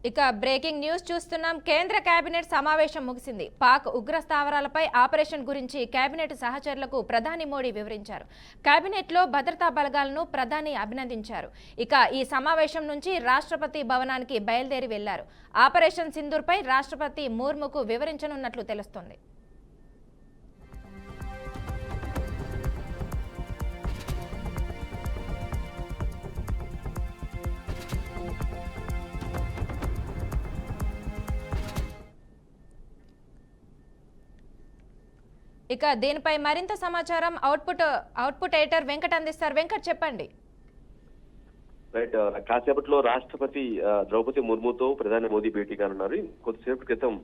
ఇక breaking news చూస్తున్నాం. కేంద్ర కేబినెట్ సమావేశం ముగిసింది. పాక్ ఉగ్ర స్థావరాలపై ఆపరేషన్ గురించి కేబినెట్ సహచరులకు ప్రధాని మోడీ వివరించారు. కేబినెట్లో భద్రతా బలగాలను ప్రధాని అభినందించారు. ఇక ఈ సమావేశం నుంచి రాష్ట్రపతి భవనానికి బయలుదేరి వెళ్లారు. ఆపరేషన్ సింధూర్పై రాష్ట్రపతి ముర్ముకు వివరించనున్నట్లు తెలుస్తోంది. ఇక దీనిపై మరింత సమాచారం అవుట్పుట్ ఎడిటర్ వెంకట్ అందిస్తారు. వెంకట్ చెప్పండి. రైట్, కాసేపట్లో రాష్ట్రపతి ద్రౌపది ముర్ముతో ప్రధాని మోదీ భేటీ కానున్నారు. కొద్దిసేపటి క్రితం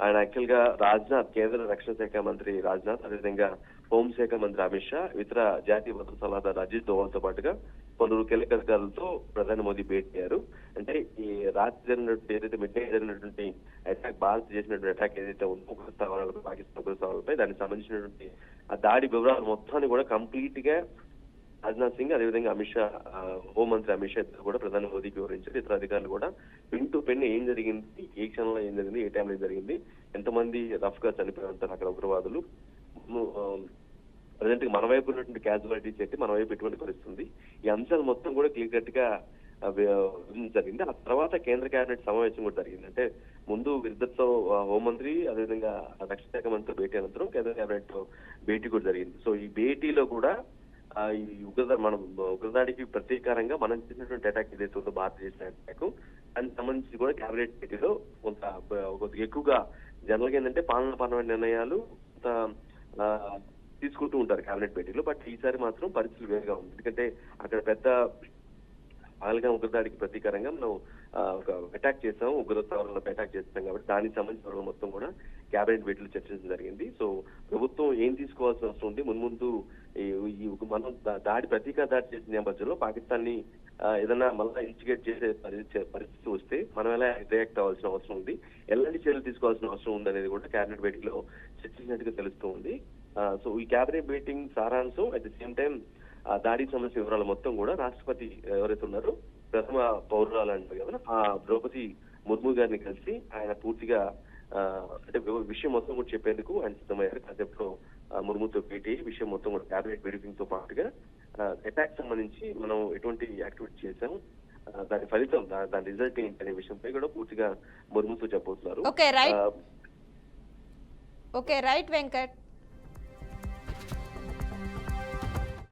ఆయన యాక్చువల్ గా రాజ్నాథ్, కేంద్ర రక్షణ శాఖ మంత్రి రాజ్నాథ్, అదేవిధంగా హోంశాఖ మంత్రి అమిత్ షా, ఇతర జాతీయ భద్రతా సలహాదారు అజిత్ దోవల్తో పాటుగా పలువురు కీలక అధికారులతో ప్రధాని మోదీ భేటీ అయ్యారు. అంటే ఈ రాత్రి జరిగినటువంటి ఏదైతే మిడ్ నైట్ జరిగినటువంటి అటాక్, భారత్ చేసినటువంటి అటాక్ ఏదైతే ఉందో ఉగ్ర స్థావరాలపై, పాకిస్తాన్ ఉగ్ర స్థావరాలపై, దానికి సంబంధించినటువంటి ఆ దాడి వివరాలు మొత్తాన్ని కూడా కంప్లీట్ గా రాజ్నాథ్ సింగ్, అదేవిధంగా అమిత్ షా, హోంమంత్రి అమిత్ షా కూడా ప్రధాని మోదీకి వివరించారు. ఇతర అధికారులు కూడా పిన్ టు పిన్ ఏం జరిగింది, ఏ క్షణంలో ఏం జరిగింది, ఏ టైంలో ఏం జరిగింది, ఎంతమంది రఫ్ గా చనిపోయారు అక్కడ ఉగ్రవాదులు, ప్రజెంట్ మన వైపు ఉన్నటువంటి క్యాజువాలిటీస్ అయితే మన వైపు ఎటువంటి పరిస్థితుంది, ఈ అంశాలు మొత్తం కూడా క్లియర్ కట్ గా జరిగింది. ఆ తర్వాత కేంద్ర కేబినెట్ సమావేశం కూడా జరిగింది. అంటే ముందు ఇద్దరితో హోంమంత్రి, అదేవిధంగా రక్షణ శాఖ మంత్రితో భేటీ అనంతరం కేంద్ర కేబినెట్ భేటీ కూడా జరిగింది. సో ఈ భేటీలో కూడా ఈ ఉగ్రదాడికి ప్రతీకారంగా మనం చేసినటువంటి అటాక్ ఏదైతే ఉందో, భారత చేసిన అటాక్, దానికి సంబంధించి కూడా కేబినెట్ భేటీలో కొద్దిగా ఎక్కువగా జనరల్గా ఏంటంటే పాలనాపరమైన నిర్ణయాలు తీసుకుంటూ ఉంటారు కేబినెట్ భేటీలో. బట్ ఈసారి మాత్రం పరిస్థితులు వేరుగా ఉంది. ఎందుకంటే అక్కడ పెద్ద పహల్గామ్ ఉగ్రదాడికి ప్రతీకారంగా మనం ఒక అటాక్ చేసాం, ఉగ్ర స్థావరాలపై అటాక్ చేస్తాం కాబట్టి దానికి సంబంధించిన మొత్తం కూడా కేబినెట్ భేటీలో చర్చించడం జరిగింది. సో ప్రభుత్వం ఏం తీసుకోవాల్సిన అవసరం ఉంది, మున్ముందు ఈ మనం దాడి ప్రతీకార దాడి చేసిన నేపథ్యంలో పాకిస్తాన్ ని ఏదైనా మళ్ళీ ఇన్స్టిగేట్ చేసే పరిస్థితి వస్తే మనం ఎలా రియాక్ట్ అవ్వాల్సిన అవసరం ఉంది, ఎలాంటి చర్యలు తీసుకోవాల్సిన అవసరం ఉంది అనేది కూడా కేబినెట్ భేటీలో చర్చించినట్టుగా తెలుస్తూ ఉంది. సో ఈ కేబినెట్ మీటింగ్ సారాంశం, అట్ ది సేమ్ టైం దాడికి సంబంధించిన వివరాలు మొత్తం కూడా రాష్ట్రపతి ఎవరైతే ఉన్నారో ప్రథమ పౌరురాలు అంటారు కదా, ఆ ద్రౌపది ముర్ము గారిని కలిసి ఆయన పూర్తిగా అంటే విషయం మొత్తం కూడా చెప్పేందుకు ఆయన సిద్ధమయ్యారు. కాసేపులో ముర్ముతో భేటీ విషయం మొత్తం కూడా క్యాబినెట్ బ్రీఫింగ్ తో పాటుగా అటాక్ సంబంధించి మనం ఎటువంటి యాక్టివిటీ చేశాం, దాని ఫలితం, దాని రిజల్ట్ ఏంటి అనే విషయంపై కూడా పూర్తిగా ముర్ముతో చెప్పబోతున్నారు. Okay right Venkat.